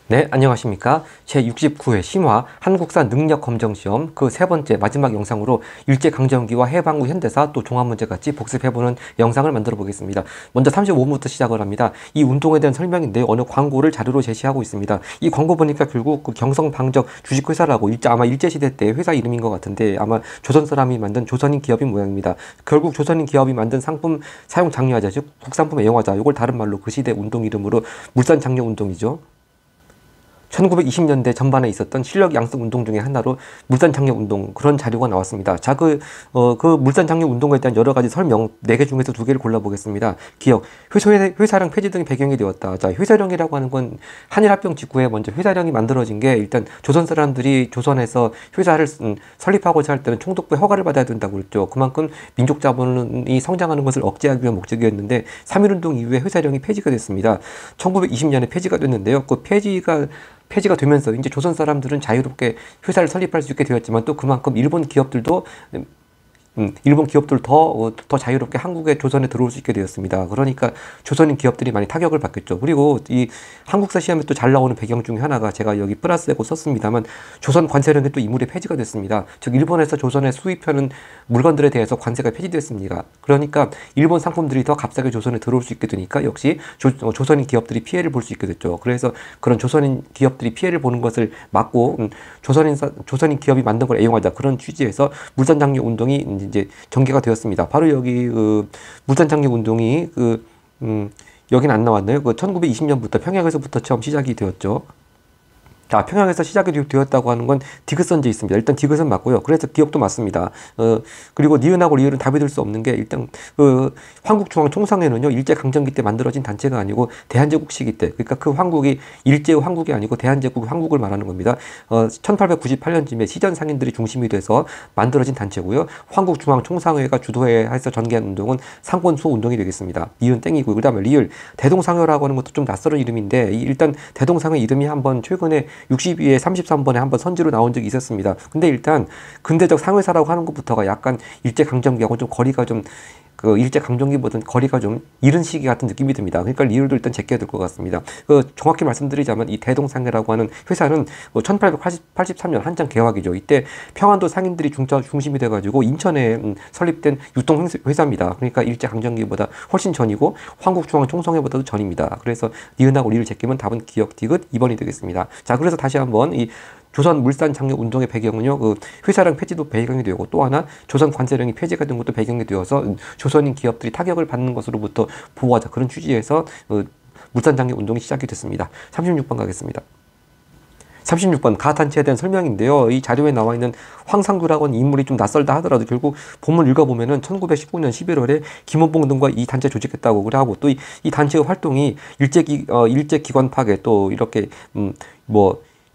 네, 안녕하십니까. 제69회 심화 한국사 능력검정시험 그 세 번째 마지막 영상으로 일제강점기와 해방후 현대사 또 종합문제 같이 복습해보는 영상을 만들어 보겠습니다. 먼저 35분부터 시작을 합니다. 이 운동에 대한 설명인데 어느 광고를 자료로 제시하고 있습니다. 이 광고 보니까 결국 그 경성방적 주식회사라고 아마 일제시대 때 회사 이름인 것 같은데 아마 조선 사람이 만든 조선인 기업인 모양입니다. 결국 조선인 기업이 만든 상품 사용 장려하자, 즉 국산품 애용하자, 이걸 다른 말로 그 시대 운동 이름으로 물산 장려 운동이죠. 1920년대 전반에 있었던 실력 양성 운동 중에 하나로 물산 장려 운동, 그런 자료가 나왔습니다. 자, 그 물산 장려 운동에 대한 여러 가지 설명 4개 중에서 2개를 골라보겠습니다. 기억, 회사령 폐지 등이 배경이 되었다. 자, 회사령이라고 하는 건 한일합병 직후에 먼저 회사령이 만들어진 게, 일단 조선 사람들이 조선에서 회사를 설립하고자 할 때는 총독부의 허가를 받아야 된다고 했죠. 그만큼 민족 자본이 성장하는 것을 억제하기 위한 목적이었는데 3.1운동 이후에 회사령이 폐지가 됐습니다. 1920년에 폐지가 됐는데요. 그 폐지가 되면서 이제 조선 사람들은 자유롭게 회사를 설립할 수 있게 되었지만, 또 그만큼 일본 기업들 더 자유롭게 한국에 조선에 들어올 수 있게 되었습니다. 그러니까 조선인 기업들이 많이 타격을 받겠죠. 그리고 이 한국사 시험에 또 잘 나오는 배경 중에 하나가, 제가 여기 플러스하고 썼습니다만, 조선 관세령이 또 이물에 폐지가 됐습니다. 즉 일본에서 조선에 수입하는 물건들에 대해서 관세가 폐지됐습니다. 그러니까 일본 상품들이 더 값싸게 조선에 들어올 수 있게 되니까 역시 조선인 기업들이 피해를 볼 수 있게 됐죠. 그래서 그런 조선인 기업들이 피해를 보는 것을 막고 조선인 기업이 만든 걸 애용하자, 그런 취지에서 물산장려 운동이 이제 전개가 되었습니다. 바로 여기 물산장려 운동이 여긴 안 나왔네요. 1920년부터 평양에서부터 처음 시작이 되었죠. 자, 평양에서 시작이 되었다고 하는 건 디귿선지에 있습니다. 일단 디귿은 맞고요. 그래서 기억도 맞습니다. 그리고 니은하고 리을은 답이 될 수 없는 게, 일단 한국중앙총상회는요, 일제강점기 때 만들어진 단체가 아니고 대한제국 시기 때, 그러니까 그 황국이 일제의 황국이 아니고 대한제국 황국을 말하는 겁니다. 1898년쯤에 시전 상인들이 중심이 돼서 만들어진 단체고요. 한국중앙총상회가 주도해서 전개한 운동은 상권수호 운동이 되겠습니다. 니은 땡이고, 그 다음에 리을, 대동상회라고 하는 것도 좀 낯설은 이름인데, 일단 대동상회 이름이 한번 최근에 62회 33번에 한번 선지로 나온 적이 있었습니다. 근데 일단 근대적 상회사라고 하는 것부터가 약간 일제강점기하고 좀 거리가 좀, 일제강점기보다는 거리가 좀 이른 시기 같은 느낌이 듭니다. 그러니까 리을도 일단 제껴야 될 것 같습니다. 정확히 말씀드리자면 이 대동상회라고 하는 회사는 1883년 한창 개화기죠. 이때 평안도 상인들이 중심이 돼가지고 인천에 설립된 유통회사입니다. 그러니까 일제강점기보다 훨씬 전이고 한국중앙총성회보다도 전입니다. 그래서 니은하고 리을 제끼면 답은 기억 디귿 2번이 되겠습니다. 자, 그래서 다시 한번 이 조선 물산 장려 운동의 배경은요, 회사령 폐지도 배경이 되고, 또 하나 조선 관세령이 폐지가 된 것도 배경이 되어서 조선인 기업들이 타격을 받는 것으로부터 보호하자, 그런 취지에서 물산 장려 운동이 시작이 됐습니다. 36번 가겠습니다. 36번 가탄체에 대한 설명인데요. 이 자료에 나와 있는 황상규라고 하는 인물이 좀 낯설다 하더라도 결국 본문 읽어보면은 1919년 11월에 김원봉 등과 이 단체 조직했다고 그러고, 또 이 단체의 활동이 일제기관 파괴, 또 이렇게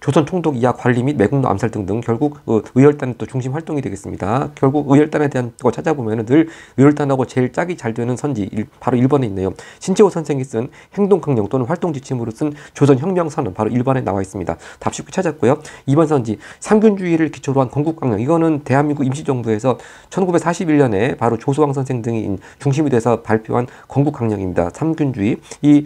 조선 총독 이하 관리 및 매국노 암살 등등, 결국 의열단의 또 중심 활동이 되겠습니다. 결국 의열단에 대한 거 찾아보면 늘 의열단하고 제일 짝이 잘 되는 선지 바로 1번에 있네요. 신재호 선생이 쓴 행동강령 또는 활동지침으로 쓴 조선혁명선언, 바로 1번에 나와 있습니다. 답 쉽게 찾았고요. 2번 선지 삼균주의를 기초로 한 건국강령, 이거는 대한민국 임시정부에서 1941년에 바로 조수왕 선생 등이 중심이 돼서 발표한 건국강령입니다. 삼균주의. 이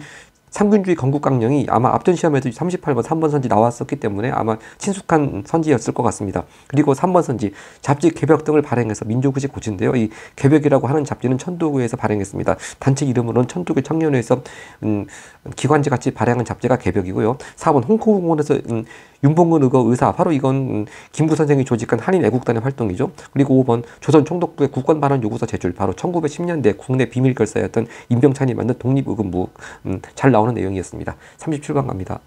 삼균주의 건국강령이 아마 앞전 시험에도 38번 3번 선지 나왔었기 때문에 아마 친숙한 선지였을 것 같습니다. 그리고 3번 선지, 잡지 개벽 등을 발행해서 민족의식 고친데요. 이 개벽이라고 하는 잡지는 천도구에서 발행했습니다. 단체 이름으로는 천도교 청년회에서 기관지 같이 발행한 잡지가 개벽이고요. 4번 홍콩공원에서 윤봉근 의사, 바로 이건 김구 선생이 조직한 한인 애국단의 활동이죠. 그리고 5번 조선 총독부의 국권 반환 요구서 제출, 바로 1910년대 국내 비밀 결사였던 임병찬이 만든 독립의금부, 잘 나오는 내용이었습니다. 37번 갑니다.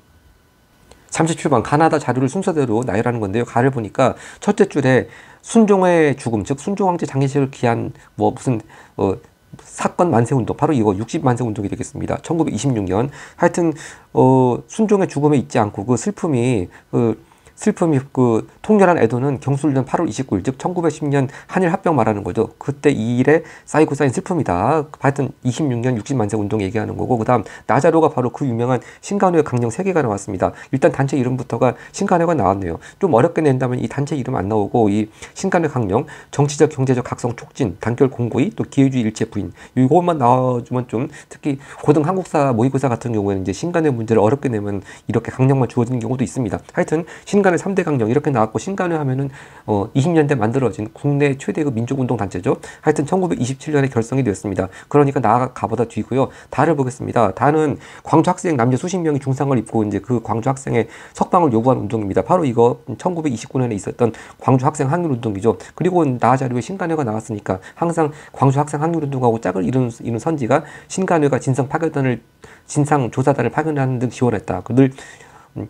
37번 가나다 자료를 순서대로 나열하는 건데요. 가를 보니까 첫째 줄에 순종의 죽음, 즉 순종왕제 장례식을 기한 사건 만세운동, 바로 이거 60만세운동이 되겠습니다. 1926년. 하여튼 순종의 죽음에 있지 않고 그 슬픔이 슬픔이 그 통렬한 애도는 경술련 8월 29일 즉 1910년 한일 합병 말하는 거죠. 그때 이 일에 쌓이고 쌓인 슬픔이다. 하여튼 26년 60만세 운동 얘기하는 거고 그다음 나자로가 바로 그 유명한 신간회 강령 3개가 나왔습니다. 일단 단체 이름부터가 신간회가 나왔네요. 좀 어렵게 낸다면 이 단체 이름 안 나오고 이 신간회 강령 정치적 경제적 각성 촉진 단결 공고의 또 기회주의 일체 부인 이것만 나와주면 좀 특히 고등 한국사 모의고사 같은 경우에는 이제 신간회 문제를 어렵게 내면 이렇게 강령만 주어지는 경우도 있습니다. 하여튼 신간회 3대 강령 이렇게 나왔고 신간회 하면은 20년대 만들어진 국내 최대 그 민족운동 단체죠. 하여튼 1927년에 결성이 되었습니다. 그러니까 나가보다 뒤고요. 다를 보겠습니다. 다는 광주 학생 남녀 수십 명이 중상을 입고 이제 그 광주 학생의 석방을 요구한 운동입니다. 바로 이거 1929년에 있었던 광주 학생 항일 운동이죠. 그리고 나 자료에 신간회가 나왔으니까 항상 광주 학생 항일 운동하고 짝을 이룬 선지가 신간회가 진상 조사단을 파견하는 등 지원했다. 늘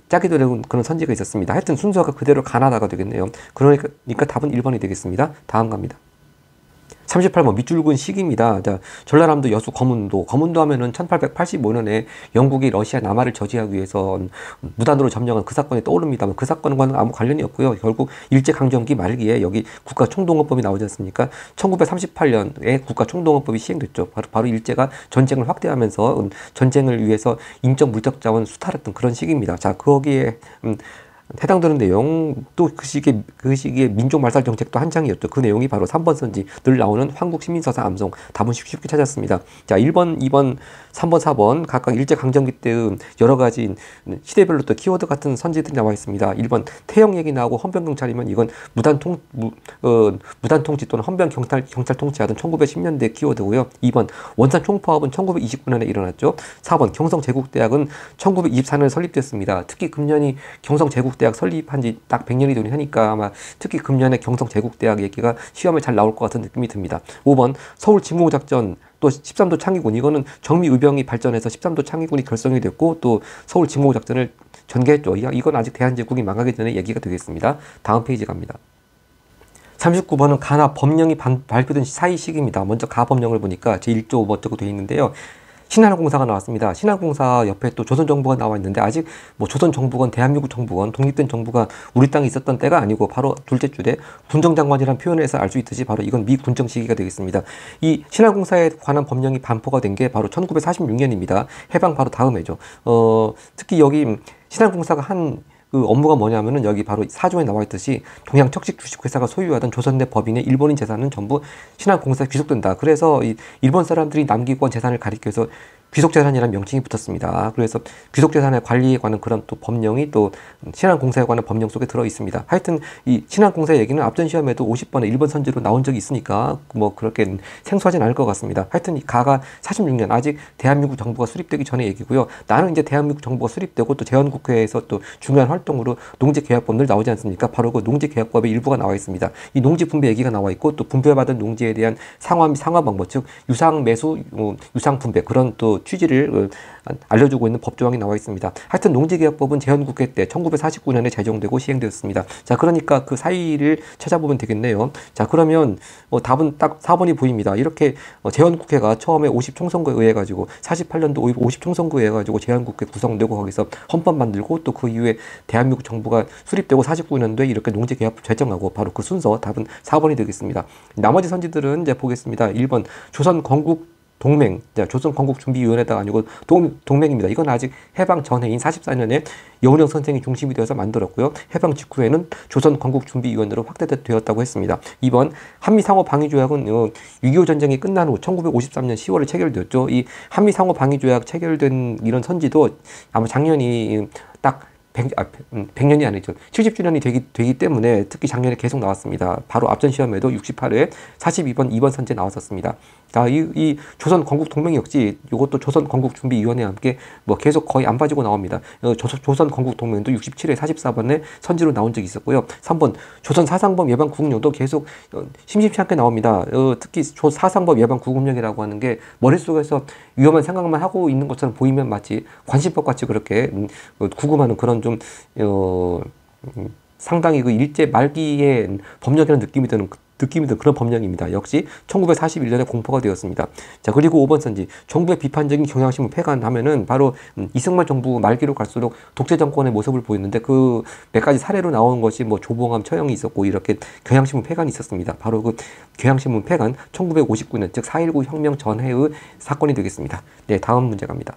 짝이 되는 그런 선지가 있었습니다. 하여튼 순서가 그대로 가나다가 되겠네요. 그러니까 답은 1번이 되겠습니다. 다음 갑니다. 38번 밑줄근 시기입니다. 자, 전라남도 여수 검은도 하면은 1885년에 영국이 러시아 남하를 저지하기 위해서 무단으로 점령한 그 사건이 떠오릅니다만 그 사건과는 아무 관련이 없고요. 결국 일제강점기 말기에 여기 국가총동원법이 나오지 않습니까? 1938년에 국가총동원법이 시행됐죠. 바로 일제가 전쟁을 확대하면서 전쟁을 위해서 인적 물적 자원 수탈했던 그런 시기입니다. 자, 거기에 해당되는 내용 또 그 시기에 민족 말살 정책도 한창이었죠. 그 내용이 바로 3번 선지 늘 나오는 한국시민서사 암송 답은 쉽게 찾았습니다. 자 1번, 2번, 3번, 4번 각각 일제강점기 때의 여러 가지 시대별로 또 키워드 같은 선지들이 나와 있습니다. 1번 태영 얘기 나오고 헌병경찰이면 이건 무단통치 또는 헌병경찰 통치하던 1910년대 키워드고요. 2번 원산 총파업은 1929년에 일어났죠. 4번 경성제국대학은 1924년에 설립됐습니다. 특히 금년이 경성제국대학 설립한 지 딱 100년이 되긴 하니까 아마 특히 금년에 경성제국대학 얘기가 시험에 잘 나올 것 같은 느낌이 듭니다. 5번 서울 진공작전 또 13도 창의군 이거는 정미의병이 발전해서 13도 창의군이 결성이 됐고 또 서울 진공작전을 전개했죠. 이건 아직 대한제국이 망하기 전에 얘기가 되겠습니다. 다음 페이지 갑니다. 39번은 가나 법령이 발표된 사이 시기입니다. 먼저 가 법령을 보니까 제1조 뭐 어쩌고 되어 있는데요. 신한공사가 나왔습니다. 신한공사 옆에 또 조선정부가 나와 있는데 아직 뭐 조선정부건 대한민국 정부건 독립된 정부가 우리 땅에 있었던 때가 아니고 바로 둘째 줄에 군정장관이라는 표현에서 알 수 있듯이 바로 이건 미군정 시기가 되겠습니다. 이 신한공사에 관한 법령이 반포가 된 게 바로 1946년입니다. 해방 바로 다음해죠. 특히 여기 신한공사가 한 그 업무가 뭐냐면은 여기 바로 사조에 나와 있듯이 동양 척식 주식회사가 소유하던 조선 내 법인의 일본인 재산은 전부 신한공사에 귀속된다. 그래서 이 일본 사람들이 남기고 온 재산을 가리켜서 귀속재산이라는 명칭이 붙었습니다. 그래서 귀속재산의 관리에 관한 그런 또 법령이 또 신한공사에 관한 법령 속에 들어 있습니다. 하여튼 이 신한공사 얘기는 앞전 시험에도 50번에 1번 선지로 나온 적이 있으니까 뭐 그렇게 생소하진 않을 것 같습니다. 하여튼 이 가가 46년 아직 대한민국 정부가 수립되기 전의 얘기고요. 나는 이제 대한민국 정부가 수립되고 또 재헌국회에서 또 중요한 활동으로 농지계약법 늘 나오지 않습니까? 바로 그 농지계약법의 일부가 나와 있습니다. 이 농지분배 얘기가 나와 있고 또 분배받은 농지에 대한 상화 및 상화 방법 즉 유상 매수, 유상 분배 그런 또 취지를 알려주고 있는 법조항이 나와 있습니다. 하여튼 농지개혁법은 재헌국회 때 1949년에 제정되고 시행되었습니다. 자, 그러니까 그 사이를 찾아보면 되겠네요. 자, 그러면 답은 딱 4번이 보입니다. 이렇게 재헌국회가 처음에 50총선거에 의해 가지고 48년도 50총선거에 의해 가지고 재헌국회 구성되고 거기서 헌법 만들고 또 그 이후에 대한민국 정부가 수립되고 49년도에 이렇게 농지개혁법 제정하고 바로 그 순서 답은 4번이 되겠습니다. 나머지 선지들은 이제 보겠습니다. 1번 조선 건국 동맹, 조선건국준비위원회가 아니고 동맹입니다. 이건 아직 해방 전해인 44년에 여운형 선생이 중심이 되어서 만들었고요. 해방 직후에는 조선건국준비위원회로 확대되었다고 했습니다. 2번 한미상호방위조약은 6.25 전쟁이 끝난 후 1953년 10월에 체결되었죠. 이 한미상호방위조약 체결된 이런 선지도 아마 작년이 딱 100년이 아니죠. 70주년이 되기 때문에 특히 작년에 계속 나왔습니다. 바로 앞전 시험에도 68회 42번 2번 선제 나왔었습니다. 자, 이 조선 건국 동맹 역시 이것도 조선 건국 준비위원회와 함께 뭐 계속 거의 안 빠지고 나옵니다. 조선 건국 동맹도 67회 44번에 선지로 나온 적이 있었고요. 3번 조선 사상범 예방 구국령도 계속 심심치 않게 나옵니다. 특히 사상범 예방 구국령이라고 하는 게 머릿속에서 위험한 생각만 하고 있는 것처럼 보이면 마치 관심법 같이 그렇게 구금하는 그런 상당히 그 일제 말기의 법령이라는 느낌이 드는 느낌이 드는 그런 법령입니다. 역시 1941년에 공포가 되었습니다. 자, 그리고 5번 선지, 정부의 비판적인 경향신문 폐간하면은 바로 이승만 정부 말기로 갈수록 독재 정권의 모습을 보였는데 그 몇 가지 사례로 나온 것이 뭐 조봉암 처형이 있었고 이렇게 경향신문 폐간이 있었습니다. 바로 그 경향신문 폐간 1959년 즉 4.19 혁명 전해의 사건이 되겠습니다. 네, 다음 문제 갑니다.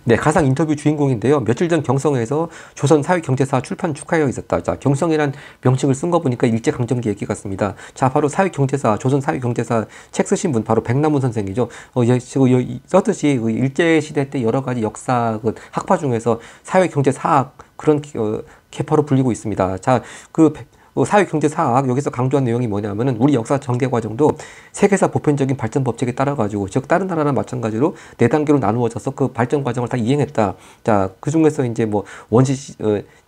네, 가상 인터뷰 주인공인데요. 며칠 전 경성에서 조선 사회경제사 출판 축하회가 있었다. 자, 경성이란 명칭을 쓴 거 보니까 일제강점기 얘기 같습니다. 자, 바로 사회경제사, 조선 사회경제사 책 쓰신 분, 바로 백남훈 선생이죠. 썼듯이 그 일제시대 때 여러 가지 역사 그 학파 중에서 사회경제사학 그런 계파로 불리고 있습니다. 자, 사회경제사학 여기서 강조한 내용이 뭐냐면은 우리 역사 전개 과정도 세계사 보편적인 발전 법칙에 따라 가지고 즉 다른 나라랑 마찬가지로 네 단계로 나누어져서 그 발전 과정을 다 이행했다. 자, 그 중에서 이제 뭐 원시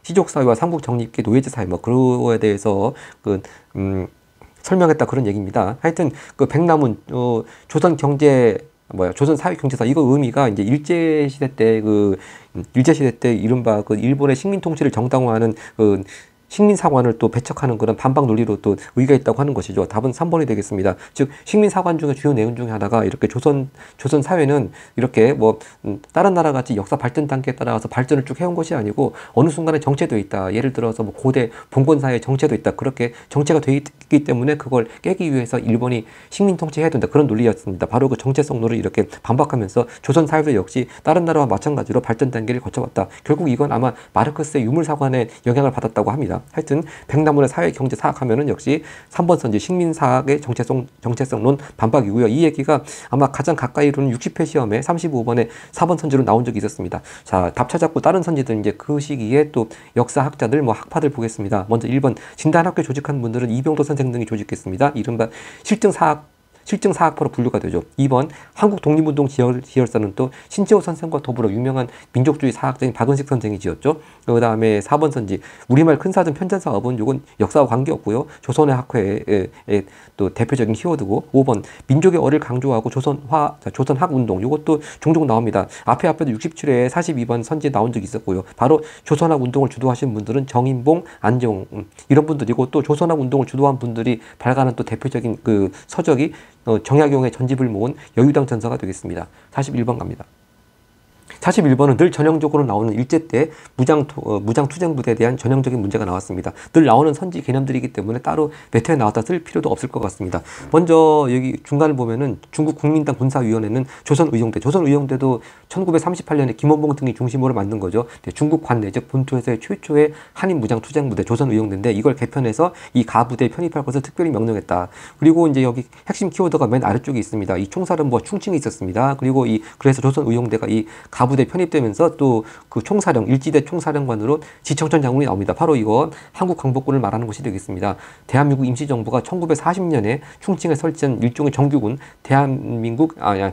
시족 사회와 삼국 정립기 노예제 사회 뭐 그거에 대해서 설명했다 그런 얘기입니다. 하여튼 그 백남은 조선 사회경제사 이거 의미가 이제 일제시대 때 이른바 그 일본의 식민 통치를 정당화하는 식민사관을 또 배척하는 그런 반박 논리로 또 의의가 있다고 하는 것이죠. 답은 3번이 되겠습니다. 즉 식민사관 중에 주요 내용 중에 하나가 이렇게 조선 사회는 이렇게 뭐 다른 나라 같이 역사 발전 단계에 따라서 발전을 쭉 해온 것이 아니고 어느 순간에 정체되어 있다. 예를 들어서 뭐 고대 봉건사회에 정체되어 있다. 그렇게 정체가 되어 있기 때문에 그걸 깨기 위해서 일본이 식민 통치해야 된다. 그런 논리였습니다. 바로 그 정체성 논리를 이렇게 반박하면서 조선 사회도 역시 다른 나라와 마찬가지로 발전 단계를 거쳐왔다. 결국 이건 아마 마르크스의 유물사관의 영향을 받았다고 합니다. 하여튼 백남훈의 사회경제사학 하면은 역시 3번 선지 식민사학의 정체성론 반박이고요. 이 얘기가 아마 가장 가까이 이루는 60회 시험에 35번에 4번 선지로 나온 적이 있었습니다. 자, 답 찾았고 다른 선지들 이제 그 시기에 또 역사학자들 뭐 학파들 보겠습니다. 먼저 1번 진단학교 조직한 분들은 이병도 선생 등이 조직했습니다. 이른바 실증사학파로 분류가 되죠. 2번 한국 독립운동 지열사는 또 신채호 선생과 더불어 유명한 민족주의 사학자인 박은식 선생이 지었죠. 그 다음에 4번 선지 운리말 큰사전 편찬사업은 이건 역사와 관계없고요. 조선의 학회의 또 대표적인 키워드고 5번 민족의 어를 강조하고 조선학운동 이것도 종종 나옵니다. 앞에도 67회에 42번 선지에 나온 적이 있었고요. 바로 조선학운동을 주도하신 분들은 정인봉, 안정 이런 분들이고 또 조선학운동을 주도한 분들이 발간한 또 대표적인 그 서적이 정약용의 전집을 모은 여유당 전서가 되겠습니다. 41번 갑니다. 41번은 늘 전형적으로 나오는 일제 때 무장투쟁부대에 대한 전형적인 문제가 나왔습니다. 늘 나오는 선지 개념들이기 때문에 따로 몇 회 나왔다 쓸 필요도 없을 것 같습니다. 먼저 여기 중간을 보면은 중국 국민당 군사위원회는 조선의용대도 1938년에 김원봉 등이 중심으로 만든 거죠. 중국 관내 즉 본토에서의 최초의 한인 무장투쟁부대 조선의용대인데 이걸 개편해서 이 가부대에 편입할 것을 특별히 명령했다. 그리고 이제 여기 핵심 키워드가 맨 아래쪽에 있습니다. 이 총사령부가 충칭이 있었습니다. 그리고 그래서 조선의용대가 이 가부대 편입되면서 또 그 총사령 일지대 총사령관으로 지청천 장군이 나옵니다. 바로 이거 한국 광복군을 말하는 것이 되겠습니다. 대한민국 임시정부가 1940년에 충칭에 설치한 일종의 정규군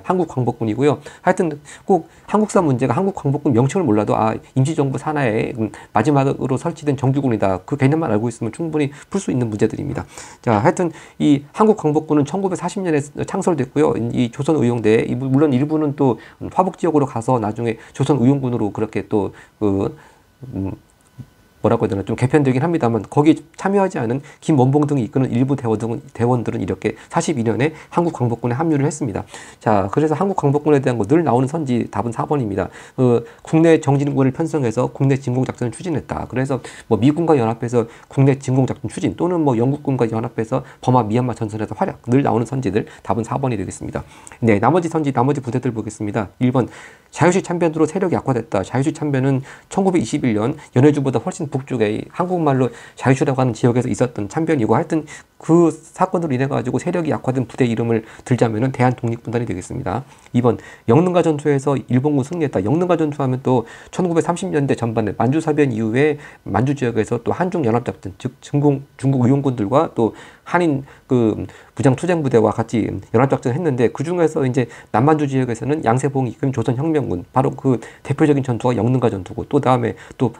한국 광복군이고요. 하여튼 꼭 한국사 문제가 한국 광복군 명칭을 몰라도 임시정부 산하에 마지막으로 설치된 정규군이다. 그 개념만 알고 있으면 충분히 풀 수 있는 문제들입니다. 자, 하여튼 이 한국 광복군은 1940년에 창설됐고요. 이 조선의용대 물론 일부는 또 화북 지역으로 가서 나중에 조선의용군으로 그렇게 또 뭐라고 해야 되나 좀 개편되긴 합니다만 거기에 참여하지 않은 김원봉 등이 이끄는 일부 대원들은 이렇게 42년에 한국 광복군에 합류를 했습니다. 자, 그래서 한국 광복군에 대한 거 늘 나오는 선지 답은 4번입니다. 국내 정진군을 편성해서 국내 진공작전을 추진했다. 그래서 뭐 미군과 연합해서 국내 진공작전 추진 또는 뭐 영국군과 연합해서 버마 미얀마 전선에서 활약 늘 나오는 선지들 답은 4번이 되겠습니다. 네, 나머지 부대들 보겠습니다. 1번 자유시 참변으로 세력이 약화됐다. 자유시 참변은 1921년 연해주보다 훨씬 북쪽에 한국말로 자유시라고 하는 지역에서 있었던 참변이고 하여튼 그 사건으로 인해 가지고 세력이 약화된 부대 이름을 들자면은 대한독립군단이 되겠습니다. 2번 영능가 전투에서 일본군 승리했다. 영능가 전투하면 또 1930년대 전반에 만주사변 이후에 만주 지역에서 또 한중연합작전 즉 중국 의용군들과 또 한인 그 무장투쟁부대와 같이 연합작전을 했는데 그 중에서 이제 남만주 지역에서는 양세봉이 이끈 조선혁명군 바로 그 대표적인 전투가 영능가 전투고 또 다음에 또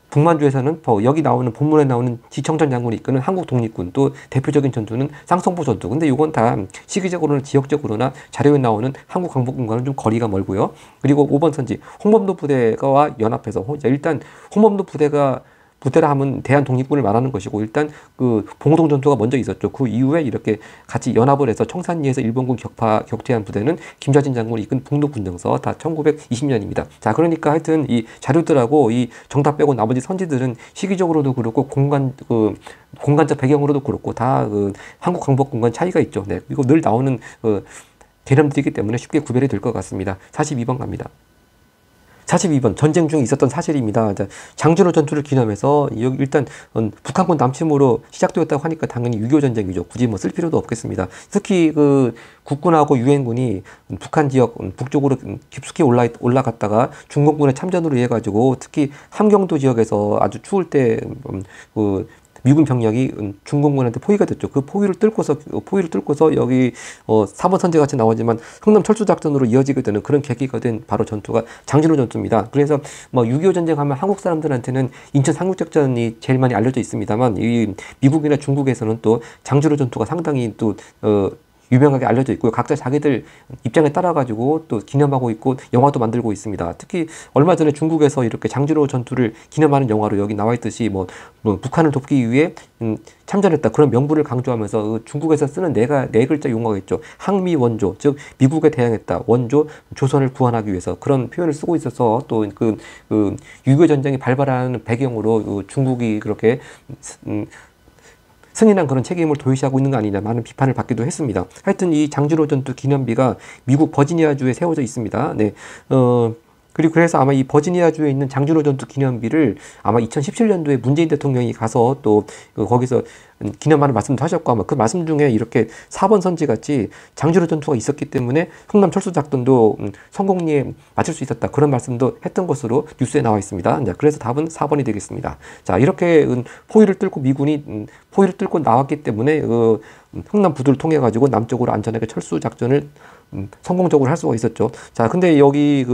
북만주에서는 여기 나오는 본문에 나오는 지청천 장군이 이끄는 한국 독립군 또 대표적인 전투는 쌍성포 전투. 근데 이건 다 시기적으로는 지역적으로나 자료에 나오는 한국 광복군과는 좀 거리가 멀고요. 그리고 5번 선지 홍범도 부대와 연합해서 일단 홍범도 부대가 부대라 하면 대한 독립군을 말하는 것이고 일단 그 봉동 전투가 먼저 있었죠. 그 이후에 이렇게 같이 연합을 해서 청산리에서 일본군 격퇴한 부대는 김좌진 장군이 이끈 북로군정서 다 1920년입니다. 자, 그러니까 하여튼 이 자료들하고 이 정답 빼고 나머지 선지들은 시기적으로도 그렇고 공간적 배경으로도 그렇고 다 그 한국 광복군과는 차이가 있죠. 네, 이거 늘 나오는 개념들이기 때문에 쉽게 구별이 될 것 같습니다. 42번 갑니다. 42번 전쟁 중에 있었던 사실입니다. 장준호 전투를 기념해서 여기 일단 북한군 남침으로 시작되었다고 하니까 당연히 6.25 전쟁이죠. 굳이 뭐 쓸 필요도 없겠습니다. 특히 그 국군하고 유엔군이 북한 지역 북쪽으로 깊숙이 올라갔다가 중공군의 참전으로 해 가지고 특히 함경도 지역에서 아주 추울 때 미군 병력이 중공군한테 포위가 됐죠. 그 포위를 뚫고서 여기 4번 선제 같이 나오지만 흥남 철수 작전으로 이어지게 되는 그런 계기가 된 바로 전투가 장준호 전투입니다. 그래서 뭐 6.25 전쟁 하면 한국 사람들한테는 인천 상륙작전이 제일 많이 알려져 있습니다만 이 미국이나 중국에서는 또 장준호 전투가 상당히 또 유명하게 알려져 있고요. 각자 자기들 입장에 따라 가지고 또 기념하고 있고 영화도 만들고 있습니다. 특히 얼마 전에 중국에서 이렇게 장준호 전투를 기념하는 영화로 여기 나와 있듯이 뭐 북한을 돕기 위해 참전했다 그런 명분을 강조하면서 중국에서 쓰는 네 글자 용어가 있죠. 항미 원조, 즉 미국에 대항했다. 원조 조선을 구원하기 위해서 그런 표현을 쓰고 있어서 또 그 6.25 전쟁이 발발하는 배경으로 중국이 그렇게 승인한 그런 책임을 도외시하고 있는 거 아니냐 많은 비판을 받기도 했습니다. 하여튼 이 장준호 전투 기념비가 미국 버지니아주에 세워져 있습니다. 네. 그리고 그래서 아마 이 버지니아주에 있는 장준호 전투 기념비를 아마 2017년도에 문재인 대통령이 가서 또 거기서 기념하는 말씀도 하셨고 아마 그 말씀 중에 이렇게 4번 선지 같이 장준호 전투가 있었기 때문에 흥남 철수 작전도 성공리에 맞출 수 있었다 그런 말씀도 했던 것으로 뉴스에 나와 있습니다. 자, 그래서 답은 4번이 되겠습니다. 자, 이렇게 포위를 뚫고 미군이 포위를 뚫고 나왔기 때문에 흥남 부두를 통해 가지고 남쪽으로 안전하게 철수 작전을 성공적으로 할 수가 있었죠. 자, 근데 여기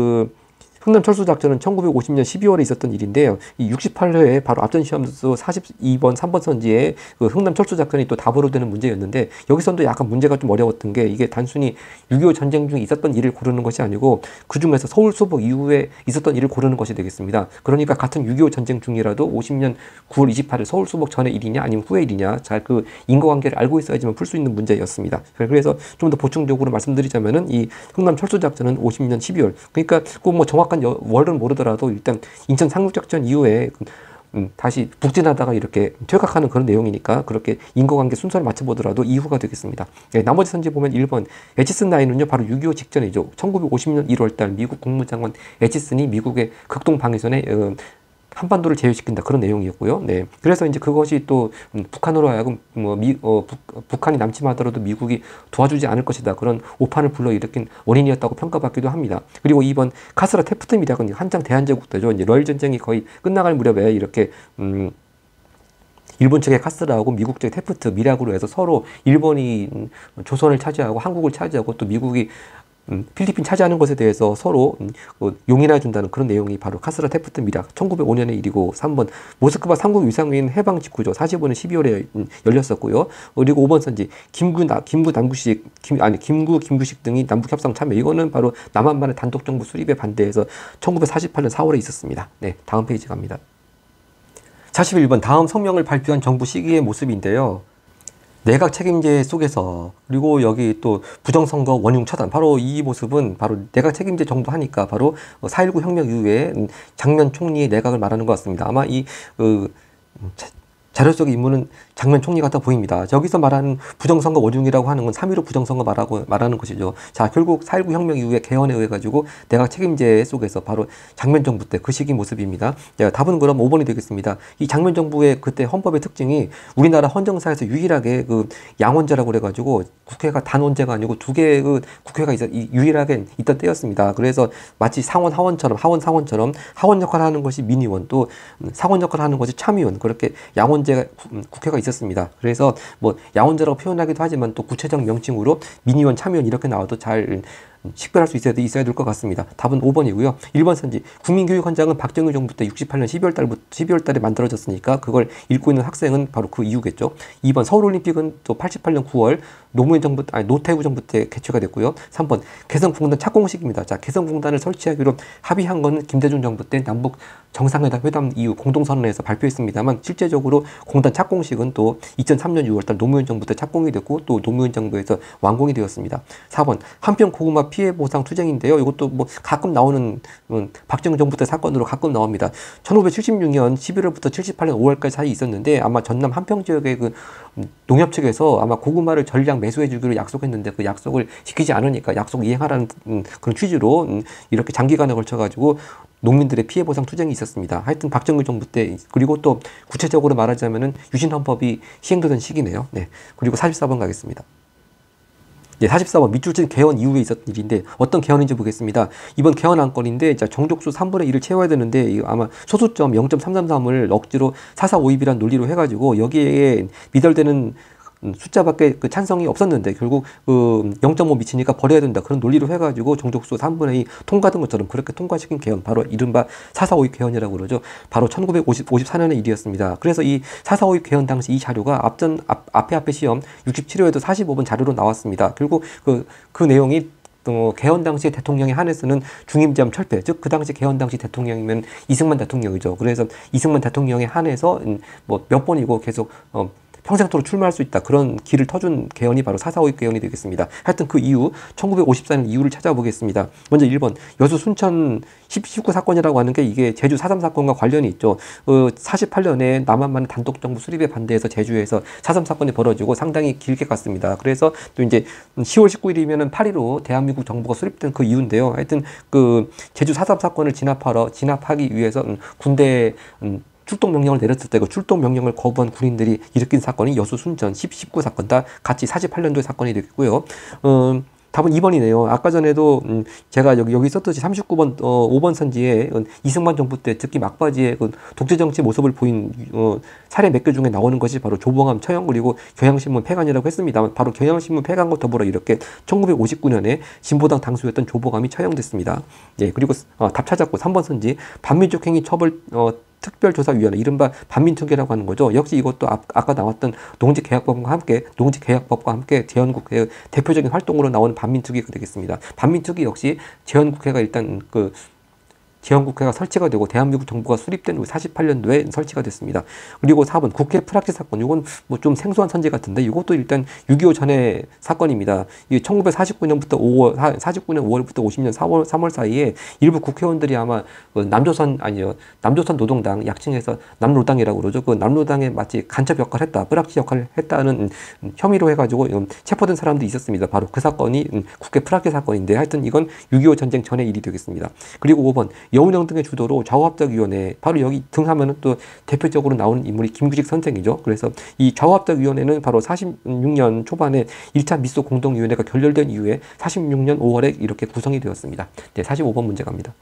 흥남 철수 작전은 1950년 12월에 있었던 일인데요. 이 68회에 바로 앞전 시험수 42번 3번 선지에 흥남 철수 작전이 또 답으로 되는 문제였는데 여기서도 약간 문제가 좀 어려웠던 게 이게 단순히 6.25 전쟁 중에 있었던 일을 고르는 것이 아니고 그 중에서 서울 수복 이후에 있었던 일을 고르는 것이 되겠습니다. 그러니까 같은 6.25 전쟁 중이라도 50년 9월 28일 서울 수복 전의 일이냐 아니면 후의 일이냐 잘 그 인과관계를 알고 있어야지만 풀 수 있는 문제였습니다. 그래서 좀 더 보충적으로 말씀드리자면은 이 흥남 철수 작전은 50년 12월 그러니까 꼭 뭐 정확한 월은 모르더라도 일단 인천 상륙작전 이후에 다시 북진하다가 이렇게 퇴각하는 그런 내용이니까 그렇게 인과관계 순서를 맞춰보더라도 이후가 되겠습니다. 네, 나머지 선지 보면 1번 에치슨9은요 바로 6.25 직전이죠. 1950년 1월달 미국 국무장관 에치슨이 미국의 극동 방위선에 한반도를 제휴시킨다 그런 내용이었고요. 네, 그래서 이제 그것이 또 북한으로 하여금 북한이 남침하더라도 미국이 도와주지 않을 것이다 그런 오판을 불러일으킨 원인이었다고 평가받기도 합니다. 그리고 2번 카스라 테프트입니다. 한창 대한제국대죠. 이제 러일 전쟁이 거의 끝나갈 무렵에 이렇게 일본 측의 카스라하고 미국 측의 테프트 미락으로 해서 서로 일본이 조선을 차지하고 한국을 차지하고 또 미국이 필리핀 차지하는 것에 대해서 서로 용인해 준다는 그런 내용이 바로 카스라 테프트 미락 1905년의 일이고 3번 모스크바 삼국 위상회의는 해방 직후죠. 45년 12월에 열렸었고요. 그리고 5번 선지 김구 김구식 등이 남북 협상 참여 이거는 바로 남한반의 단독 정부 수립에 반대해서 1948년 4월에 있었습니다. 네, 다음 페이지 갑니다. 41번 다음 성명을 발표한 정부 시기의 모습인데요. 내각 책임제 속에서 그리고 여기 또 부정선거 원흉 처단 바로 이 모습은 바로 내각 책임제 정도 하니까 바로 4.19 혁명 이후에 장면 총리의 내각을 말하는 것 같습니다. 아마 이 자료 속의 인물은 장면 총리 같아 보입니다. 여기서 말하는 부정선거 원흉이라고 하는 건 3.15 부정선거 말하는 것이죠. 자, 결국 4.19 혁명 이후에 개헌에 의해 가지고 내각 책임제 속에서 바로 장면 정부 때 그 시기 모습입니다. 야, 답은 그럼 5번이 되겠습니다. 이 장면 정부의 그때 헌법의 특징이 우리나라 헌정사에서 유일하게 양원제라고 그래가지고 국회가 단원제가 아니고 두 개의 국회가 유일하게 있던 때였습니다. 그래서 마치 상원 하원처럼 하원 상원처럼 하원 역할을 하는 것이 민의원 또 상원 역할을 하는 것이 참의원 그렇게 양원제 국회가 있었습니다. 그래서 뭐 양원제라고 표현하기도 하지만 또 구체적 명칭으로 민의원, 참의원 이렇게 나와도 잘 식별할 수 있어야 될 것 같습니다. 답은 5번이고요. 1번 선지. 국민교육헌장은 박정희 정부 때 68년 12월 달에 만들어졌으니까 그걸 읽고 있는 학생은 바로 그 이유겠죠. 2번 서울올림픽은 또 88년 9월 노태우 정부 때 개최가 됐고요. 3번 개성공단 착공식입니다. 자, 개성공단을 설치하기로 합의한 거는 김대중 정부 때 남북 정상회담 이후 공동선언에서 발표했습니다만 실제적으로 공단 착공식은 또 2003년 6월달 노무현 정부 때 착공이 됐고 또 노무현 정부에서 완공이 되었습니다. 4번 한평 고구마 피해 보상 투쟁인데요. 이것도 뭐 가끔 나오는 박정희 정부 때 사건으로 가끔 나옵니다. 1576년 11월부터 78년 5월까지 사이 있었는데 아마 전남 한평 지역의 그 농협 측에서 아마 고구마를 전량 매수해 주기로 약속했는데 그 약속을 지키지 않으니까 약속 이행하라는 그런 취지로 이렇게 장기간에 걸쳐 가지고 농민들의 피해 보상 투쟁이 있었습니다. 하여튼 박정희 정부 때 그리고 또 구체적으로 말하자면은 유신헌법이 시행되던 시기네요. 네. 그리고 44번 가겠습니다. 네, 44번 밑줄친 개헌 이후에 있었던 일인데 어떤 개헌인지 보겠습니다. 이번 개헌 안건인데 정족수 3분의 1을 채워야 되는데 이거 아마 소수점 0.333을 억지로 4.4.5입이라는 논리로 해가지고 여기에 미달되는 숫자밖에 그 찬성이 없었는데 결국 0.5 미치니까 버려야 된다 그런 논리로 해가지고 정족수 3분의 2 통과된 것처럼 그렇게 통과시킨 개헌 바로 이른바 4.4.5입 개헌이라고 그러죠. 바로 1954년의 일이었습니다. 그래서 이 4.4.5입 개헌 당시 이 자료가 앞에 시험 67호에도 45번 자료로 나왔습니다. 결국 그 내용이 개헌 당시 대통령에 한해서는 중임제함 철폐, 즉 그 당시 개헌 당시 대통령이면 이승만 대통령이죠. 그래서 이승만 대통령에 한해서 뭐 몇 번이고 계속 평생토록 출마할 수 있다. 그런 길을 터준 개헌이 바로 4.4.5입 개헌이 되겠습니다. 하여튼 그 이후 1954년 이유를 찾아보겠습니다. 먼저 1번 여수 순천 19 사건이라고 하는 게 이게 제주 4.3 사건과 관련이 있죠. 48년에 남한만 단독 정부 수립에 반대해서 제주에서 4.3 사건이 벌어지고 상당히 길게 갔습니다. 그래서 또 이제 10월 19일이면은 8.15 대한민국 정부가 수립된 그 이유인데요. 하여튼 그 제주 4.3 사건을 진압하기 위해서 군대 출동 명령을 내렸을 때 그 출동 명령을 거부한 군인들이 일으킨 사건이 여수 순천 19 사건 다 같이 48년도의 사건이 되겠고요. 답은 2번이네요. 아까 전에도 제가 여기 썼듯이 39번 5번 선지에 이승만 정부 때 특히 막바지에 그 독재 정치 모습을 보인 사례 몇 개 중에 나오는 것이 바로 조봉암 처형 그리고 경향신문 폐간이라고 했습니다만 바로 경향신문 폐간과 더불어 이렇게 1959년에 진보당 당수였던 조봉암이 처형됐습니다. 예, 그리고 답 찾았고 3번 선지 반민족 행위 처벌 특별조사위원회 이른바 반민특위라고 하는 거죠. 역시 이것도 아까 나왔던 농지계약법과 함께 재헌국회 대표적인 활동으로 나오는 반민특위가 되겠습니다. 반민특위 역시 재헌국회가 일단 재헌국회가 설치가 되고 대한민국 정부가 수립된 후 48년도에 설치가 됐습니다. 그리고 4번 국회 프락치 사건. 이건 뭐 좀 생소한 선지 같은데 이것도 일단 6.25 전의 사건입니다. 이게 1949년 5월부터 50년 3월 사이에 일부 국회의원들이 아마 남조선 노동당 약칭해서 남노당이라고 그러죠. 그 남노당에 마치 간첩 역할을 했다, 프락치 역할을 했다는 혐의로 해가지고 체포된 사람도 있었습니다. 바로 그 사건이 국회 프락치 사건인데 하여튼 이건 6.25 전쟁 전의 일이 되겠습니다. 그리고 5번 여운형 등의 주도로 좌우합작위원회 바로 여기 등하면은 또 대표적으로 나오는 인물이 김규직 선생이죠. 그래서 이 좌우합작위원회는 바로 46년 초반에 1차 미소 공동위원회가 결렬된 이후에 46년 5월에 이렇게 구성이 되었습니다. 네, 45번 문제 갑니다.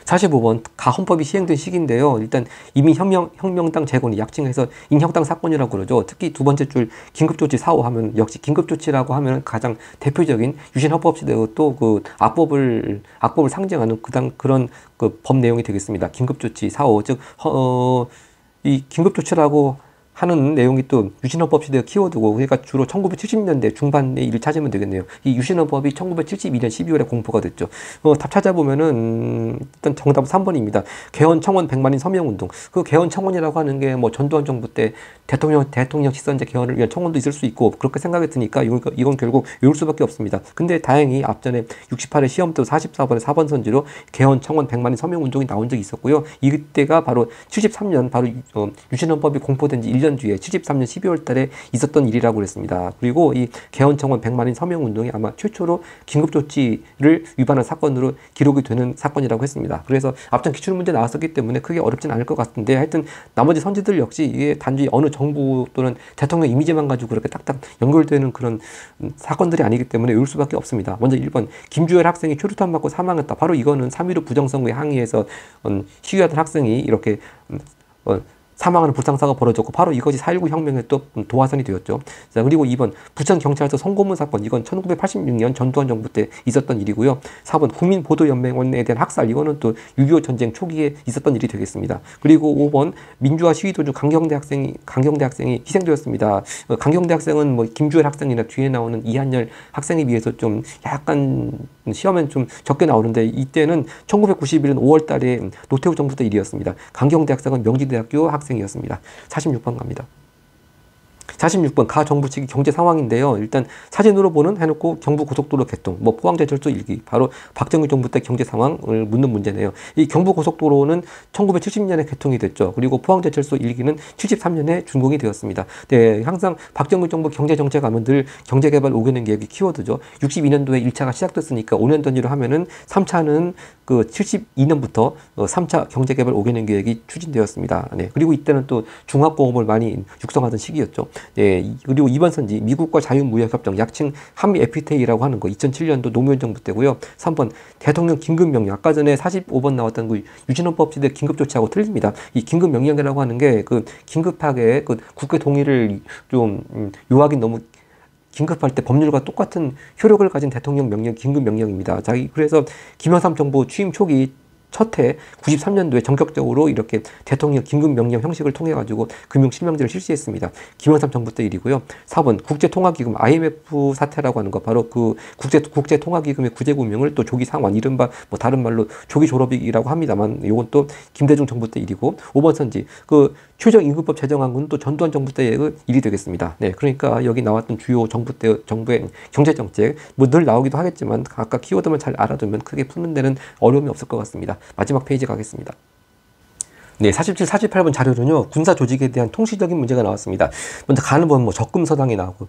45번 가헌법이 시행된 시기인데요. 일단 이민혁명당 재건이 약칭해서 인혁당 사건이라고 그러죠. 특히 두 번째 줄 긴급조치 4.5 하면 역시 긴급조치라고 하면 가장 대표적인 유신헌법 시대의 또 그 악법을 상징하는 그런 그 법 내용이 되겠습니다. 긴급조치 4.5 즉 이 긴급조치라고 하는 내용이 또 유신헌법 시대의 키워드고 그러니까 주로 1970년대 중반의 일을 찾으면 되겠네요. 이 유신헌법이 1972년 12월에 공포가 됐죠. 답 찾아보면은 일단 정답은 3번입니다. 개헌 청원 100만인 서명운동. 그 개헌 청원이라고 하는 게 뭐 전두환 정부 때 대통령 직선제 개헌을 위한 청원도 있을 수 있고 그렇게 생각이 드니까 이건 결국 외울 수밖에 없습니다. 근데 다행히 앞전에 68회 시험 때 44번에 4번 선지로 개헌 청원 100만인 서명운동이 나온 적이 있었고요. 이때가 바로 73년 바로 유신헌법이 공포된 지 1년 뒤에 73년 12월 달에 있었던 일이라고 그랬습니다. 그리고 이 개헌 청원 100만인 서명 운동이 아마 최초로 긴급 조치를 위반한 사건으로 기록이 되는 사건이라고 했습니다. 그래서 앞전 기출 문제 나왔었기 때문에 크게 어렵진 않을 것 같은데 하여튼 나머지 선지들 역시 이게 단지 어느 정부 또는 대통령 이미지만 가지고 그렇게 딱딱 연결되는 그런 사건들이 아니기 때문에 외울 수밖에 없습니다. 먼저 1번 김주열 학생이 최루탄 맞고 사망했다. 바로 이거는 3.15 부정선거에 항의해서 시위하던 학생이 이렇게 사망하는 불상사가 벌어졌고 바로 이것이 4.19 혁명의 또 도화선이 되었죠. 자, 그리고 2번 부천경찰서 성고문 사건, 이건 1986년 전두환 정부 때 있었던 일이고요. 4번 국민보도연맹원에 대한 학살, 이거는 또 6.25 전쟁 초기에 있었던 일이 되겠습니다. 그리고 5번 민주화 시위 도중 강경대 학생이 희생되었습니다. 강경대 학생은 뭐 김주열 학생이나 뒤에 나오는 이한열 학생에 비해서 좀 약간 시험엔 좀 적게 나오는데, 이때는 1991년 5월 달에 노태우 정부 때 일이었습니다. 강경대 학생은 명지대학교 학생이었습니다. 46번 갑니다. 46번 가정부 측의 경제 상황인데요. 일단 사진으로 보는 해놓고 경부고속도로 개통, 뭐 포항제철소 1기, 바로 박정희 정부 때 경제 상황을 묻는 문제네요. 이 경부고속도로는 1970년에 개통이 됐죠. 그리고 포항제철소 1기는 73년에 준공이 되었습니다. 네, 항상 박정희 정부 경제정책 하면 늘 경제개발 5개년 계획이 키워드죠. 62년도에 1차가 시작됐으니까 5년 단위로 하면은 3차는 그 72년부터 3차 경제개발 5개년 계획이 추진되었습니다. 네, 그리고 이때는 또 중화공업을 많이 육성하던 시기였죠. 네, 그리고 이번 선지 미국과 자유무역협정, 약칭 한미 FTA라고 하는 거 2007년도 노무현 정부 때고요. 3번 대통령 긴급명령, 아까 전에 45번 나왔던 그 유신헌법 시대 긴급조치하고 틀립니다. 이 긴급명령이라고 하는 게 그 긴급하게 그 국회 동의를 좀 요하기 너무 긴급할 때 법률과 똑같은 효력을 가진 대통령 명령, 긴급명령입니다. 자, 그래서 김영삼 정부 취임 초기 첫 해 93년도에 전격적으로 이렇게 대통령 긴급명령 형식을 통해 가지고 금융실명제를 실시했습니다. 김영삼 정부 때 일이고요. 4번 국제통화기금 IMF 사태라고 하는 거, 바로 그 국제통화기금의 구제금융을 또 조기 상환, 이른바 뭐 다른 말로 조기 졸업이라고 합니다만, 이건 또 김대중 정부 때 일이고, 5번 선지 그 최저임금법 제정한 건 또 전두환 정부 때의 일이 되겠습니다. 네, 그러니까 여기 나왔던 주요 정부의 경제정책 뭐 늘 나오기도 하겠지만 아까 키워드만 잘 알아두면 크게 푸는 데는 어려움이 없을 것 같습니다. 마지막 페이지 가겠습니다. 네, 47, 48번 자료는요, 군사 조직에 대한 통시적인 문제가 나왔습니다. 먼저 가는 번 뭐 적금서당이 나오고,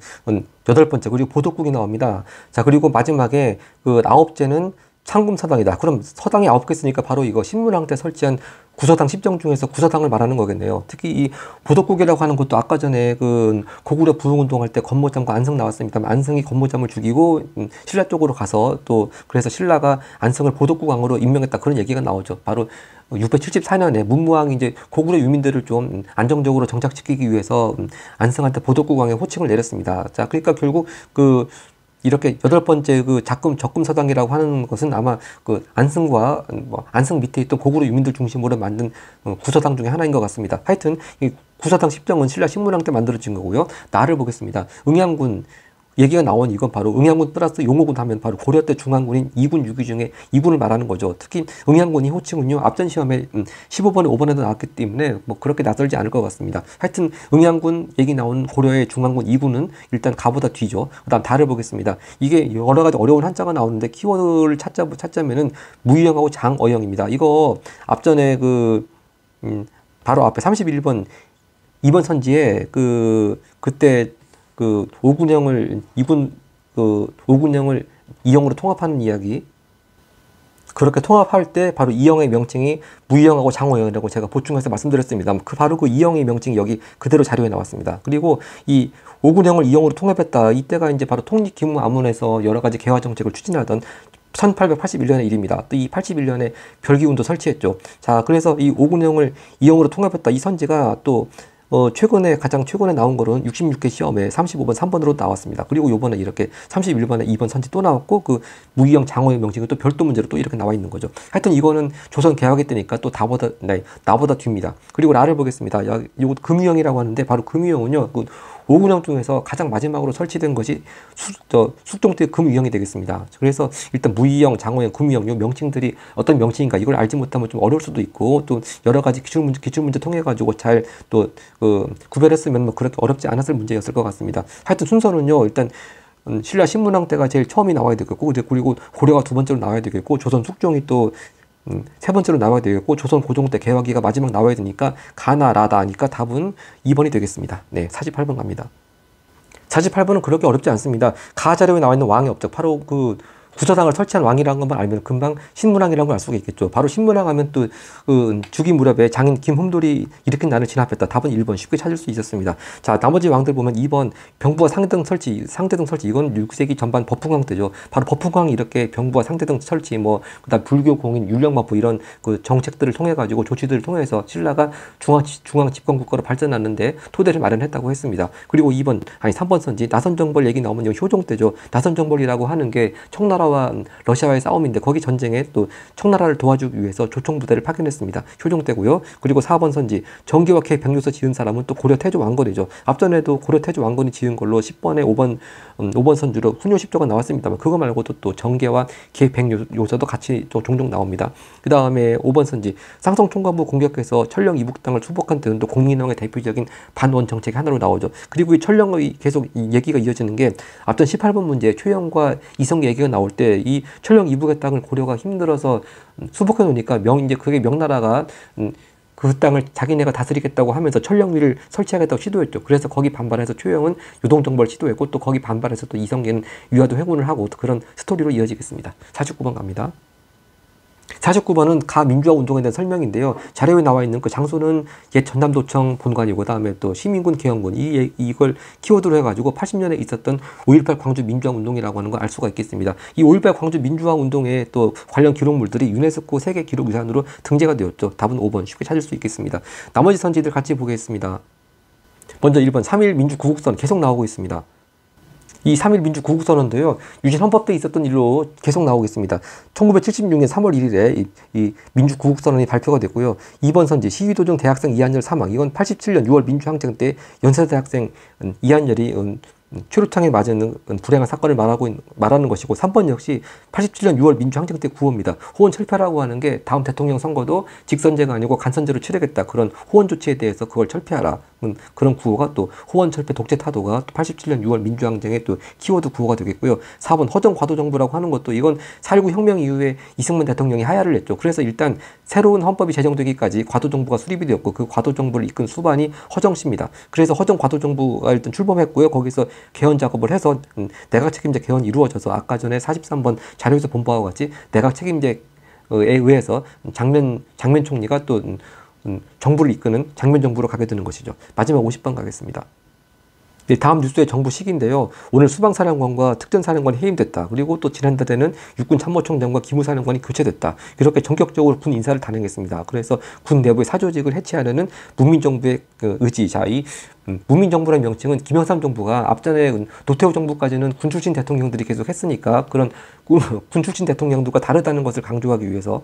8번째, 그리고 보도국이 나옵니다. 자, 그리고 마지막에 그 9제는 상금서당이다. 그럼 서당이 9개 있으니까 바로 이거 신문왕 때 설치한 구서당 10정 중에서 구서당을 말하는 거겠네요. 특히 이 보덕국이라고 하는 것도 아까 전에 그 고구려 부흥운동할 때 건모잠과 안성 나왔습니다. 안성이 건모잠을 죽이고 신라 쪽으로 가서 또 그래서 신라가 안성을 보덕국왕으로 임명했다, 그런 얘기가 나오죠. 바로 674년에 문무왕이 이제 고구려 유민들을 좀 안정적으로 정착시키기 위해서 안성한테 보덕국왕의 호칭을 내렸습니다. 자, 그러니까 결국 그 이렇게 8번째 그 적금서당이라고 하는 것은 아마 그 안성과 뭐 안성 밑에 있던 고구려 유민들 중심으로 만든 구서당 중에 하나인 것 같습니다. 하여튼 이 구서당 10정은 신라 신문왕 때 만들어진 거고요. 나를 보겠습니다. 응양군 얘기가 나온 이건 바로 응양군 플러스 용호군 하면 바로 고려 때 중앙군인 2군 6위 중에 2군을 말하는 거죠. 특히 응양군이 호칭은요, 앞전 시험에 15번에 5번에도 나왔기 때문에 뭐 그렇게 낯설지 않을 것 같습니다. 하여튼 응양군 얘기 나온 고려의 중앙군 2군은 일단 가보다 뒤죠. 그다음 달을 보겠습니다. 이게 여러 가지 어려운 한자가 나오는데 키워드를 찾자면은 무의영하고 장어영입니다. 이거 앞전에 바로 앞에 31번 2번 선지에 그때 그 오군영을 이영으로 통합하는 이야기, 그렇게 통합할 때 바로 이영의 명칭이 무이영하고 장어영이라고 제가 보충해서 말씀드렸습니다. 바로 그 이영의 명칭이 여기 그대로 자료에 나왔습니다. 그리고 이 오군영을 이영으로 통합했다, 이때가 이제 바로 통립기무아문에서 여러 가지 개화 정책을 추진하던 1881년의 일입니다. 또 이 81년에 별기운도 설치했죠. 자, 그래서 이 오군영을 이영으로 통합했다, 이 선지가 또 가장 최근에 나온 거는 66회 시험에 35번 3번으로 나왔습니다. 그리고 요번에 이렇게 31번에 2번 선지 또 나왔고, 그 무이영 장어의 명칭은 또 별도 문제로 또 이렇게 나와 있는 거죠. 하여튼 이거는 조선 개혁이 때니까 또 나보다 뒤입니다. 그리고 나를 보겠습니다. 요거 금유형이라고 하는데, 바로 금유형은요, 그 오군영 중에서 가장 마지막으로 설치된 것이 숙종대의 금유형이 되겠습니다. 그래서 일단 무이형, 장어형, 금유형 요 명칭들이 어떤 명칭인가 이걸 알지 못하면 좀 어려울 수도 있고, 또 여러 가지 기출문제 통해 가지고 잘 또 구별했으면 뭐 그렇게 어렵지 않았을 문제였을 것 같습니다. 하여튼 순서는요, 일단 신라 신문왕 때가 제일 처음이 나와야 되겠고, 그리고 고려가 두 번째로 나와야 되겠고, 조선 숙종이 또 세 번째로 나와야 되겠고, 조선 고종 때 개화기가 마지막 나와야 되니까 가나 라다 하니까 답은 2번이 되겠습니다. 네, 48번 갑니다. 48번은 그렇게 어렵지 않습니다. 가 자료에 나와 있는 왕의 업적, 바로 그 부사당을 설치한 왕이라는 것만 알면 금방 신문왕이라는 걸 알 수가 있겠죠. 바로 신문왕 하면 또 그 주기 무렵에 장인 김흠돌이 일으킨 난을 진압했다. 답은 1번 쉽게 찾을 수 있었습니다. 자, 나머지 왕들 보면 2번 병부와 상대등 설치, 이건 6세기 전반 버풍왕 때죠. 바로 버풍왕이 이렇게 병부와 상대등 설치, 뭐 그다음 불교 공인, 율령마포 이런 그 정책들을 통해 가지고 조치들을 통해서 신라가 중앙 집권 국가로 발전하는데 토대를 마련했다고 했습니다. 그리고 3번 선지 나선정벌 얘기 나오면 여기 효종 때죠. 나선정벌이라고 하는 게 청나라와 러시아와의 싸움인데 거기 전쟁에 또 청나라를 도와주기 위해서 조총부대를 파견했습니다. 효종 때고요. 그리고 4번 선지 정기와 개 백요서 지은 사람은 또 고려 태조 왕건이죠. 앞전에도 고려 태조 왕건이 지은 걸로 10번에 5번 선주로 훈요 10조가 나왔습니다만 그거 말고도 또 정계와 개 백요서도 같이 또 종종 나옵니다. 그 다음에 5번 선지 쌍성 총관부 공격해서 천령 이북 땅을 수복한 때는 또 공민왕의 대표적인 반원 정책이 하나로 나오죠. 그리고 이 천령의 계속 이 얘기가 이어지는 게 앞전 18번 문제 최영과 이성계 얘기가 나올 때 이 천령 이북의 땅을 고려가 힘들어서 수복해 놓으니까 이제 그게 명나라가 그 땅을 자기네가 다스리겠다고 하면서 천령위를 설치하겠다고 시도했죠. 그래서 거기 반발해서 최영은 요동정벌을 시도했고 또 거기 반발해서 또 이성계는 위화도 회군을 하고 그런 스토리로 이어지겠습니다. 49번 갑니다. 49번은 가민주화 운동에 대한 설명인데요. 자료에 나와 있는 그 장소는 옛 전남도청 본관이고 그다음에 또 시민군 계엄군 이걸 키워드로 해가지고 80년에 있었던 5.18 광주 민주화 운동이라고 하는 걸 알 수가 있겠습니다. 이 5.18 광주 민주화 운동에 또 관련 기록물들이 유네스코 세계 기록 유산으로 등재가 되었죠. 답은 5번 쉽게 찾을 수 있겠습니다. 나머지 선지들 같이 보겠습니다. 먼저 1번 3.1 민주구국선 계속 나오고 있습니다. 이 3.1 민주구국선언도요, 유신 헌법 때 있었던 일로 계속 나오겠습니다. 1976년 3월 1일에 이 민주구국선언이 발표가 됐고요. 2번 선지 시위도중 대학생 이한열 사망. 이건 87년 6월 민주항쟁 때 연세대 학생 이한열이 최루창에 맞은 불행한 사건을 말하는 것이고 3번 역시 87년 6월 민주항쟁 때 구호입니다. 호원 철폐라고 하는 게 다음 대통령 선거도 직선제가 아니고 간선제로 치르겠다. 그런 호원 조치에 대해서 그걸 철폐하라. 그런 구호가 또 호원 철폐 독재 타도가 또 87년 6월 민주항쟁의 또 키워드 구호가 되겠고요. 4번 허정 과도 정부라고 하는 것도 이건 4.19 혁명 이후에 이승만 대통령이 하야를 했죠. 그래서 일단 새로운 헌법이 제정되기까지 과도 정부가 수립이 되었고 그 과도 정부를 이끈 수반이 허정 씨입니다. 그래서 허정 과도 정부가 일단 출범했고요. 거기서 개헌 작업을 해서 내각 책임제 개헌이 이루어져서 아까 전에 43번 자료에서 본 바와 같이 내각 책임제에 의해서 장면 총리가 또 정부를 이끄는 장면 정부로 가게 되는 것이죠. 마지막 50번 가겠습니다. 네, 다음 뉴스의 정부 시기인데요. 오늘 수방사령관과 특전사령관이 해임됐다. 그리고 또 지난달에는 육군참모총장과 기무사령관이 교체됐다. 이렇게 전격적으로 군 인사를 단행했습니다. 그래서 군 내부의 사조직을 해체하려는 문민정부의 의지. 자, 이 문민정부라는 명칭은 김영삼 정부가 앞전에 노태우 정부까지는 군 출신 대통령들이 계속 했으니까 그런 군 출신 대통령들과 다르다는 것을 강조하기 위해서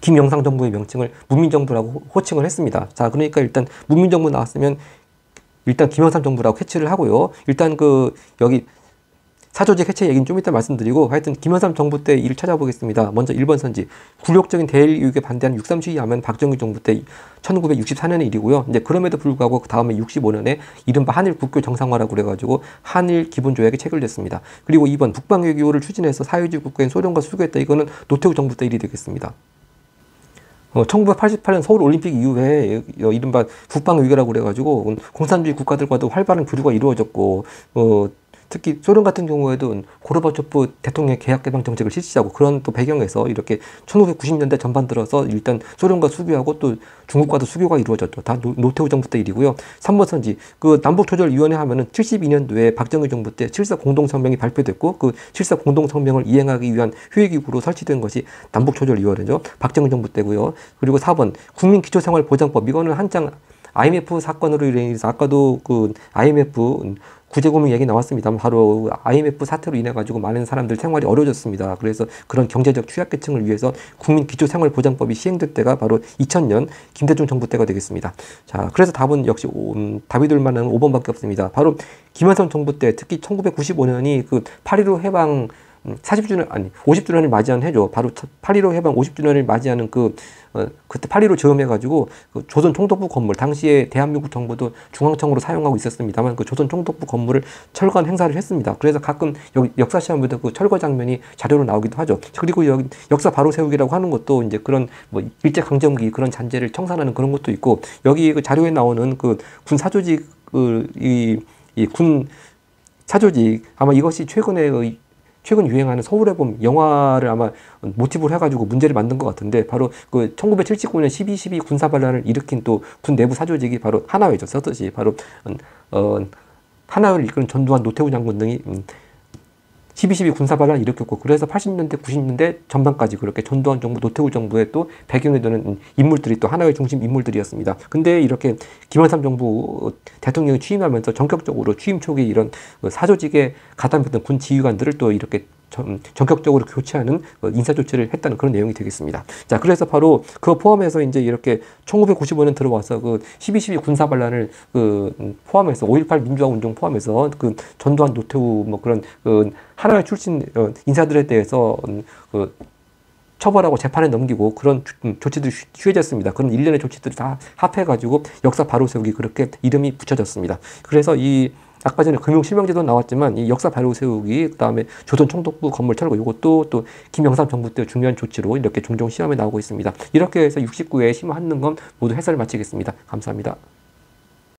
김영삼 정부의 명칭을 문민정부라고 호칭을 했습니다. 자, 그러니까 일단 문민정부 나왔으면 일단 김영삼 정부라고 해체를 하고요. 일단 여기 사조직 해체 얘기는 좀 이따 말씀드리고 하여튼 김영삼 정부 때 일을 찾아보겠습니다. 먼저 1번 선지 굴욕적인 대일 이익에 반대한 6.3 시위하면 박정희 정부 때 1964년의 일이고요. 이제 그럼에도 불구하고 그 다음에 65년에 이른바 한일 국교 정상화라고 그래가지고 한일 기본조약이 체결됐습니다. 그리고 2번 북방외교를 추진해서 사회주의 국가인 소련과 수교했다. 이거는 노태우 정부 때 일이 되겠습니다. 1988년 서울올림픽 이후에 이른바 북방외교라고 그래가지고 공산주의 국가들과도 활발한 교류가 이루어졌고 특히 소련 같은 경우에도 고르바초프 대통령의 계약개방 정책을 실시하고 그런 또 배경에서 이렇게 1990년대 전반 들어서 일단 소련과 수교하고 또 중국과도 수교가 이루어졌죠. 다 노태우 정부 때 일이고요. 3번 선지 남북조절위원회 하면은 72년도에 박정희 정부 때 7.4 공동성명이 발표됐고 그 7.4 공동성명을 이행하기 위한 휴회기구로 설치된 것이 남북조절위원회죠. 박정희 정부 때고요. 그리고 4번 국민기초생활보장법. 이거는 한창 IMF 사건으로 인해서 아까도 IMF 구제금융 얘기 나왔습니다만 바로 IMF 사태로 인해 가지고 많은 사람들 생활이 어려워졌습니다. 그래서 그런 경제적 취약계층을 위해서 국민기초생활보장법이 시행될 때가 바로 2000년 김대중 정부 때가 되겠습니다. 자, 그래서 답은 역시 답이 될 만한 5번밖에 없습니다. 바로 김영삼 정부 때 특히 1995년이 8.15 해방 50주년을 맞이한 해죠. 바로 8.15 해방 50주년을 맞이하는 그때 8.15 즈음해가지고 조선 총독부 건물, 당시에 대한민국 정부도 중앙청으로 사용하고 있었습니다만 그 조선 총독부 건물을 철거한 행사를 했습니다. 그래서 가끔 여기 역사 시험에도 그 철거 장면이 자료로 나오기도 하죠. 그리고 여기 역사 바로 세우기라고 하는 것도 이제 그런 일제강점기 그런 잔재를 청산하는 그런 것도 있고 여기 자료에 나오는 군 사조직 군 사조직 아마 이것이 최근에 최근 유행하는 서울의 봄 영화를 아마 모티브로 해가지고 문제를 만든 것 같은데, 바로 그 1979년 12.12 군사반란을 일으킨 또 군 내부 사조직이 바로 하나회죠. 썼듯이 바로 하나회를 이끄는 전두환, 노태우 장군 등이 12.12 군사반란을 일으켰고, 그래서 80년대, 90년대 전반까지 그렇게 전두환 정부, 노태우 정부의 또 배경이 되는 인물들이 또 하나의 중심 인물들이었습니다. 근데 이렇게 김영삼 정부 대통령이 취임하면서 전격적으로 취임 초기 이런 사조직에 가담했던 군 지휘관들을 또 이렇게 전격적으로 교체하는 인사 조치를 했다는 그런 내용이 되겠습니다. 자, 그래서 바로 그거 포함해서 이제 이렇게 1995년 들어와서 그 12.12 군사반란을 포함해서 5.18 민주화 운동 포함해서 그 전두환, 노태우 뭐 그런 하나의 출신 인사들에 대해서 처벌하고 재판에 넘기고 그런 조치들이 취해졌습니다. 그런 일련의 조치들이 다 합해가지고 역사 바로 세우기, 그렇게 이름이 붙여졌습니다. 그래서 아까 전에 금융실명제도 나왔지만 이 역사 바로 세우기, 그다음에 조선 총독부 건물 철거, 이것도 또 김영삼 정부 때 중요한 조치로 이렇게 종종 시험에 나오고 있습니다. 이렇게 해서 69회 심화 한능검 모두 해설을 마치겠습니다. 감사합니다.